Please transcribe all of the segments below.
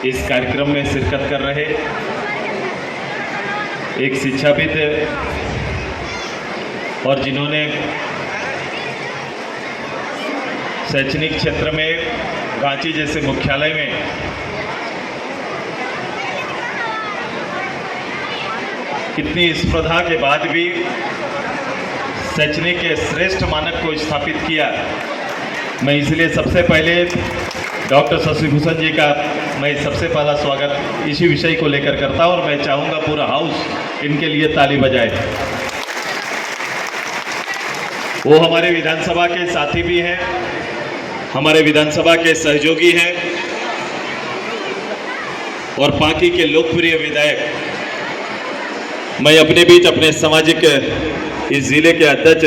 इस कार्यक्रम में शिरकत कर रहे एक शिक्षाविद और जिन्होंने शैक्षणिक क्षेत्र में रांची जैसे मुख्यालय में इतनी स्पर्धा के बाद भी शैक्षणिक के श्रेष्ठ मानक को स्थापित किया। मैं इसलिए सबसे पहले डॉक्टर शशिभूषण जी का मैं सबसे पहला स्वागत इसी विषय को लेकर करता हूं और मैं चाहूँगा पूरा हाउस इनके लिए ताली बजाए। वो हमारे विधानसभा के साथी भी हैं, हमारे विधानसभा के सहयोगी हैं और पार्टी के लोकप्रिय विधायक। मैं अपने बीच अपने सामाजिक इस जिले के अध्यक्ष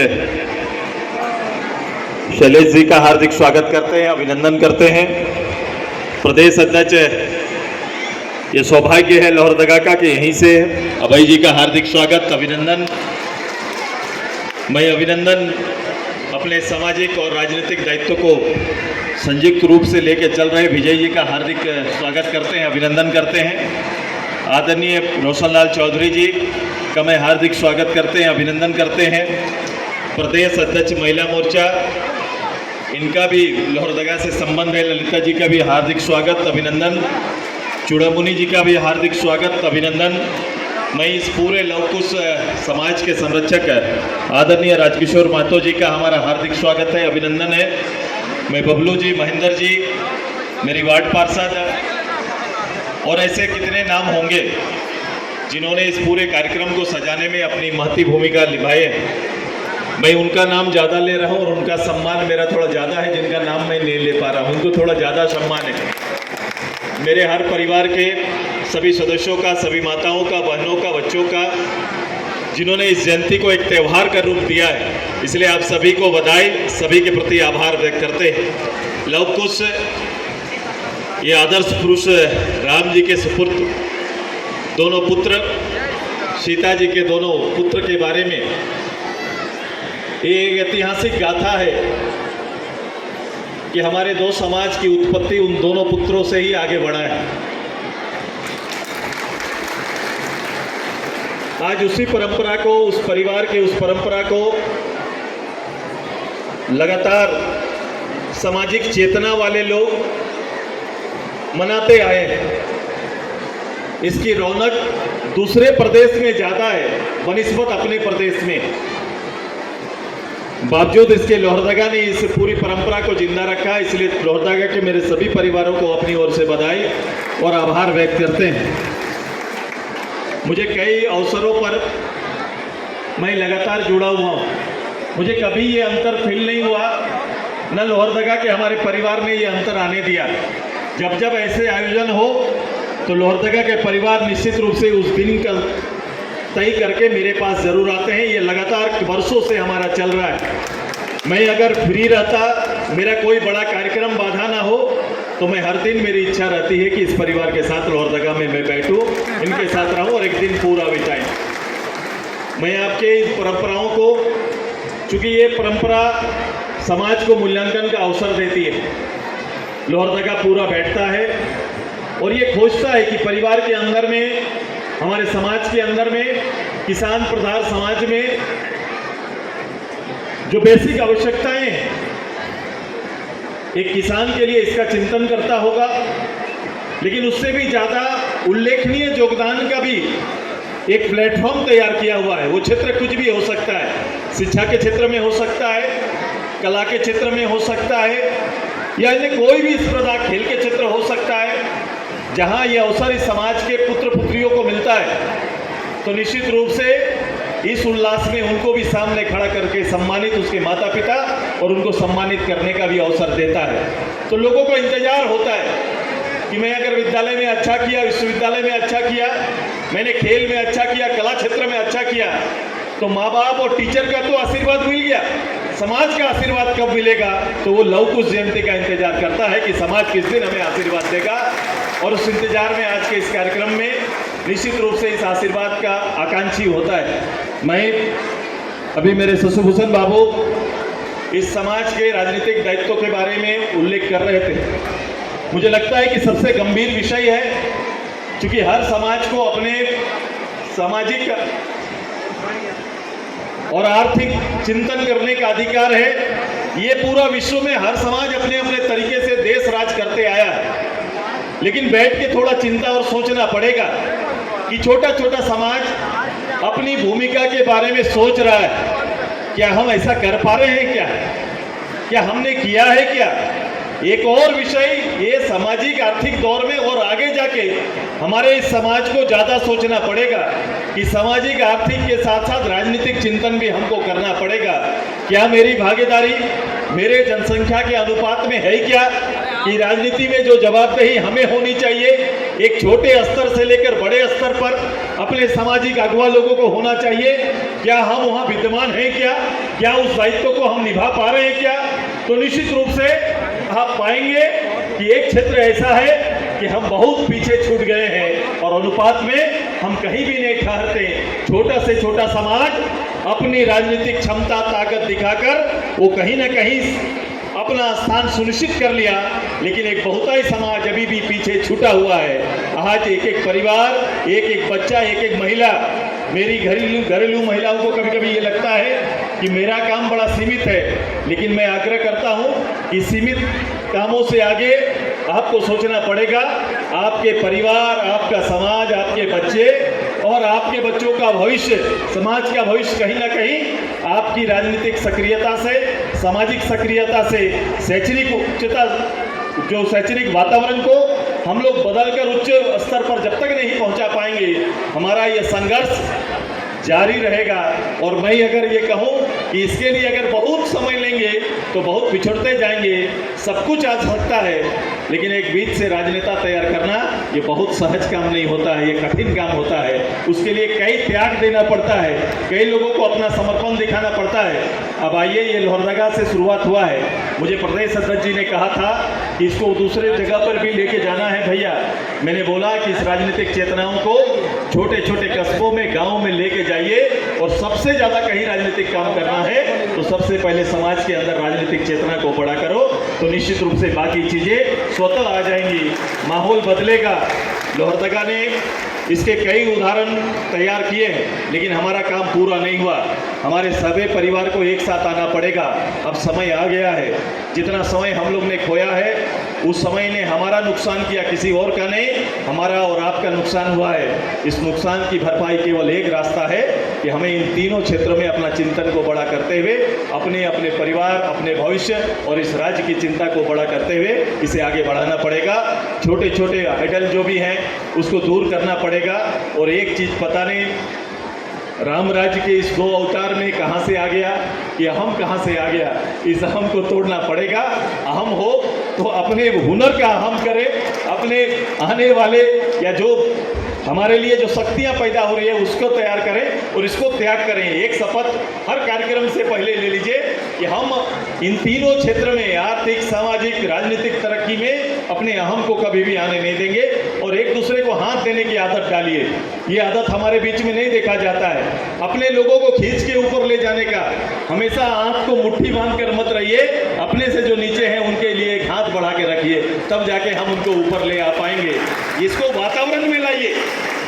शैलेश जी का हार्दिक स्वागत करते हैं, अभिनंदन करते हैं। प्रदेश अध्यक्ष ये सौभाग्य है लोहरदगा का कि यहीं से अभय जी का हार्दिक स्वागत, अभिनंदन। मैं अभिनंदन अपने सामाजिक और राजनीतिक दायित्व को संयुक्त रूप से लेकर चल रहे विजय जी का हार्दिक स्वागत करते हैं, अभिनंदन करते हैं। आदरणीय रोशनलाल चौधरी जी का मैं हार्दिक स्वागत करते हैं, अभिनंदन करते हैं। प्रदेश अध्यक्ष महिला मोर्चा, इनका भी लोहरदगा से संबंध है, ललिता जी का भी हार्दिक स्वागत, अभिनंदन। चूड़ामुनि जी का भी हार्दिक स्वागत, अभिनंदन। मैं इस पूरे लवकुश समाज के संरक्षक आदरणीय राजकिशोर महतो जी का हमारा हार्दिक स्वागत है, अभिनंदन है। मैं बबलू जी, महेंद्र जी, मेरी वार्ड पार्षद और ऐसे कितने नाम होंगे जिन्होंने इस पूरे कार्यक्रम को सजाने में अपनी महती भूमिका निभाई है। मैं उनका नाम ज़्यादा ले रहा हूँ और उनका सम्मान मेरा थोड़ा ज़्यादा है, जिनका नाम मैं नहीं ले पा रहा हूँ, उनको थोड़ा ज़्यादा सम्मान है। मेरे हर परिवार के सभी सदस्यों का, सभी माताओं का, बहनों का, बच्चों का, जिन्होंने इस जयंती को एक त्यौहार का रूप दिया है, इसलिए आप सभी को बधाई, सभी के प्रति आभार व्यक्त करते हैं। लवकुश ये आदर्श पुरुष राम जी के सुपुत्र, दोनों पुत्र, सीता जी के दोनों पुत्र के बारे में ये एक ऐतिहासिक गाथा है कि हमारे दो समाज की उत्पत्ति उन दोनों पुत्रों से ही आगे बढ़ा है। आज उसी परंपरा को, उस परिवार के उस परंपरा को लगातार सामाजिक चेतना वाले लोग मनाते आए हैं। इसकी रौनक दूसरे प्रदेश में ज़्यादा है बनिस्बत अपने प्रदेश में। बावजूद इसके लोहरदगा ने इस पूरी परंपरा को जिंदा रखा, इसलिए लोहरदगा के मेरे सभी परिवारों को अपनी ओर से बधाई और आभार व्यक्त करते हैं। मुझे कई अवसरों पर मैं लगातार जुड़ा हुआ हूँ, मुझे कभी ये अंतर फील नहीं हुआ, न लोहरदगा के हमारे परिवार ने ये अंतर आने दिया। जब जब ऐसे आयोजन हो तो लोहरदगा के परिवार निश्चित रूप से उस दिन का तय करके मेरे पास ज़रूर आते हैं। ये लगातार वर्षों से हमारा चल रहा है। मैं अगर फ्री रहता, मेरा कोई बड़ा कार्यक्रम बाधा ना हो, तो मैं हर दिन, मेरी इच्छा रहती है कि इस परिवार के साथ लोहरदगा में मैं बैठूं, इनके साथ रहूं और एक दिन पूरा बिताएं। मैं आपके इस परंपराओं को, चूँकि ये परंपरा समाज को मूल्यांकन का अवसर देती है, लोहरदगा पूरा बैठता है और ये खोजता है कि परिवार के अंदर में, हमारे समाज के अंदर में, किसान प्रधान समाज में जो बेसिक आवश्यकताएं हैं, एक किसान के लिए इसका चिंतन करता होगा, लेकिन उससे भी ज़्यादा उल्लेखनीय योगदान का भी एक प्लेटफॉर्म तैयार किया हुआ है। वो क्षेत्र कुछ भी हो सकता है, शिक्षा के क्षेत्र में हो सकता है, कला के क्षेत्र में हो सकता है, या अन्य कोई भी स्पर्धा, खेल के क्षेत्र हो सकता है। जहाँ ये अवसर इस समाज के पुत्र पुत्रियों को मिलता है तो निश्चित रूप से इस उल्लास में उनको भी सामने खड़ा करके सम्मानित, उसके माता पिता और उनको सम्मानित करने का भी अवसर देता है। तो लोगों को इंतजार होता है कि मैं अगर विद्यालय में अच्छा किया, विश्वविद्यालय में अच्छा किया, मैंने खेल में अच्छा किया, कला क्षेत्र में अच्छा किया, तो माँ बाप और टीचर का तो आशीर्वाद मिल गया, समाज का आशीर्वाद कब मिलेगा? तो वो लवकुश जयंती का इंतजार करता है कि समाज किस दिन हमें आशीर्वाद देगा। और उस इंतजार में आज के इस कार्यक्रम में निश्चित रूप से इस आशीर्वाद का आकांक्षी होता है। मैं अभी मेरे शशिभूषण बाबू इस समाज के राजनीतिक दायित्व के बारे में उल्लेख कर रहे थे। मुझे लगता है कि सबसे गंभीर विषय है, क्योंकि हर समाज को अपने सामाजिक और आर्थिक चिंतन करने का अधिकार है। ये पूरा विश्व में हर समाज अपने अपने तरीके से देश राज करते आया है, लेकिन बैठ के थोड़ा चिंता और सोचना पड़ेगा कि छोटा छोटा समाज अपनी भूमिका के बारे में सोच रहा है, क्या हम ऐसा कर पा रहे हैं, क्या हमने किया है क्या। एक और विषय, ये सामाजिक आर्थिक दौर में और आगे जाके हमारे इस समाज को ज़्यादा सोचना पड़ेगा कि सामाजिक आर्थिक के साथ साथ राजनीतिक चिंतन भी हमको करना पड़ेगा। क्या मेरी भागीदारी मेरे जनसंख्या के अनुपात में है क्या, कि राजनीति में जो जवाबदेही हमें होनी चाहिए एक छोटे स्तर से लेकर बड़े स्तर पर अपने सामाजिक अगुवा लोगों को होना चाहिए, क्या हम वहाँ विद्यमान हैं क्या उस दायित्व को हम निभा पा रहे हैं क्या। तो निश्चित रूप से आप पाएंगे कि एक क्षेत्र ऐसा है कि हम बहुत पीछे छूट गए हैं और अनुपात में हम कहीं भी नहीं ठहरते। छोटा से छोटा समाज अपनी राजनीतिक क्षमता ताकत दिखाकर वो कहीं ना कहीं अपना स्थान सुनिश्चित कर लिया, लेकिन एक बहुतायी समाज अभी भी पीछे छूटा हुआ है। आज एक एक परिवार, एक एक बच्चा, एक एक महिला, मेरी घरेलू महिलाओं को कभी कभी ये लगता है कि मेरा काम बड़ा सीमित है, लेकिन मैं आग्रह करता हूँ कि सीमित कामों से आगे आपको सोचना पड़ेगा। आपके परिवार, आपका समाज, आपके बच्चे और आपके बच्चों का भविष्य, समाज का भविष्य कहीं ना कहीं आपकी राजनीतिक सक्रियता से, सामाजिक सक्रियता से, शैक्षणिक उच्चता, जो शैक्षणिक वातावरण को हम लोग बदलकर उच्च स्तर पर जब तक नहीं पहुंचा पाएंगे, हमारा ये संघर्ष जारी रहेगा। और मैं अगर ये कहूँ कि इसके लिए अगर बहुत समय लेंगे तो बहुत पिछड़ते जाएंगे। सब कुछ आ सकता है, लेकिन एक बीच से राजनेता तैयार करना ये बहुत सहज काम नहीं होता है, ये कठिन काम होता है। उसके लिए कई त्याग देना पड़ता है, कई लोगों को अपना समर्पण दिखाना पड़ता है। अब आइए, ये लोहरदगा से शुरुआत हुआ है। मुझे प्रदेश अध्यक्ष जी ने कहा था कि इसको दूसरे जगह पर भी लेके जाना है भैया। मैंने बोला कि इस राजनीतिक चेतनाओं को छोटे छोटे कस्बों में, गाँव में लेके जाइए, और सबसे ज़्यादा कहीं राजनीतिक काम करना है तो सबसे पहले समाज के अंदर राजनीतिक चेतना को बड़ा करो, तो निश्चित रूप से बाकी चीज़ें स्वतः आ जाएंगी, माहौल बदलेगा। लोहरदगा ने इसके कई उदाहरण तैयार किए हैं, लेकिन हमारा काम पूरा नहीं हुआ। हमारे सभी परिवार को एक साथ आना पड़ेगा। अब समय आ गया है। जितना समय हम लोग ने खोया है उस समय ने हमारा नुकसान किया, किसी और का नहीं, हमारा और आपका नुकसान हुआ है। इस नुकसान की भरपाई केवल एक रास्ता है कि हमें इन तीनों क्षेत्रों में अपना चिंतन को बड़ा करते हुए अपने अपने परिवार, अपने भविष्य और इस राज्य की चिंता को बड़ा करते हुए इसे आगे बढ़ाना पड़ेगा। छोटे छोटे आइडल जो भी हैं उसको दूर करना पड़ेगा। और एक चीज़ पता नहीं राम राज्य के इस 2 अवतार में कहाँ से आ गया, कि अहम कहाँ से आ गया। इस अहम को तोड़ना पड़ेगा। अहम हो तो अपने हुनर का अहम करें, अपने आने वाले या जो हमारे लिए जो शक्तियाँ पैदा हो रही है उसको तैयार करें और इसको त्याग करें। एक शपथ हर कार्यक्रम से पहले ले लीजिए कि हम इन तीनों क्षेत्र में, आर्थिक, सामाजिक, राजनीतिक तरक्की में अपने अहम को कभी भी आने नहीं देंगे। और एक दूसरे को हाथ देने की आदत डालिए। ये आदत हमारे बीच में नहीं देखा जाता है। अपने लोगों को खींच के ऊपर ले जाने का, हमेशा आँख को मुट्ठी बांध कर मत रहिए। अपने से जो नीचे हैं उनके लिए एक हाथ बढ़ा के रखिए, तब जाके हम उनको ऊपर ले आ पाएंगे। इसको वातावरण में लाइए,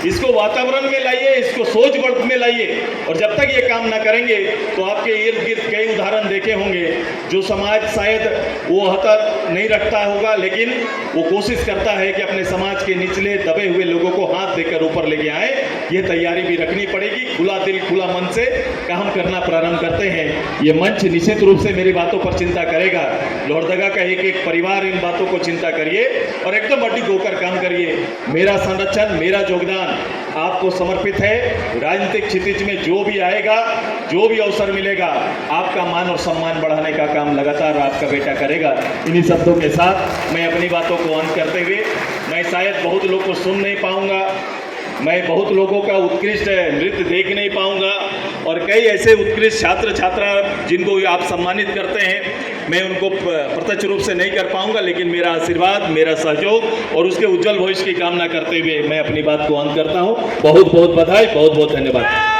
इसको वातावरण में लाइए, इसको सोच वर्ग में लाइए। और जब तक ये काम ना करेंगे तो आपके इर्द गिर्द कई उदाहरण देखे होंगे जो समाज शायद वो हतर नहीं रखता होगा, लेकिन वो कोशिश करता है कि अपने समाज के निचले दबे हुए लोगों को हाथ देकर ऊपर लेके आए। ये तैयारी भी रखनी पड़ेगी। खुला दिल, खुला मन से काम करना प्रारंभ करते हैं। ये मंच निश्चित रूप से मेरी बातों पर चिंता करेगा। लोहरदगा का एक एक परिवार इन बातों को चिंता करिए और एकदम अड्डी होकर काम करिए। मेरा संरक्षण, मेरा योगदान आपको समर्पित है। राजनीतिक क्षितिज में जो भी आएगा, जो भी अवसर मिलेगा, आपका मान और सम्मान बढ़ाने का काम लगातार आपका बेटा करेगा। इन्हीं शब्दों के साथ मैं अपनी बातों को अंत करते हुए, मैं शायद बहुत लोग को सुन नहीं पाऊंगा, मैं बहुत लोगों का उत्कृष्ट नृत्य देख नहीं पाऊंगा, और कई ऐसे उत्कृष्ट छात्र छात्रा जिनको आप सम्मानित करते हैं, मैं उनको प्रत्यक्ष रूप से नहीं कर पाऊंगा, लेकिन मेरा आशीर्वाद, मेरा सहयोग और उसके उज्जवल भविष्य की कामना करते हुए मैं अपनी बात को अंत करता हूं। बहुत बहुत बधाई, बहुत बहुत धन्यवाद।